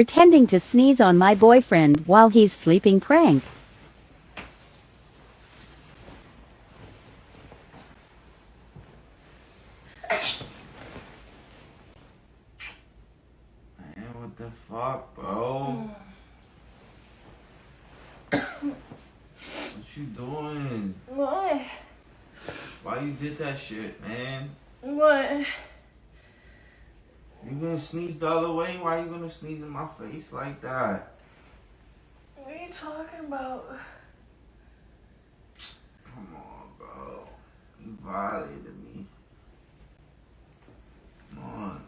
Pretending to sneeze on my boyfriend while he's sleeping prank. Man, what the fuck, bro? What you doing? What? Why you did that shit, man? What? You gonna sneeze the other way? Why you gonna sneeze in my face like that? What are you talking about? Come on, bro. You violated me. Come on.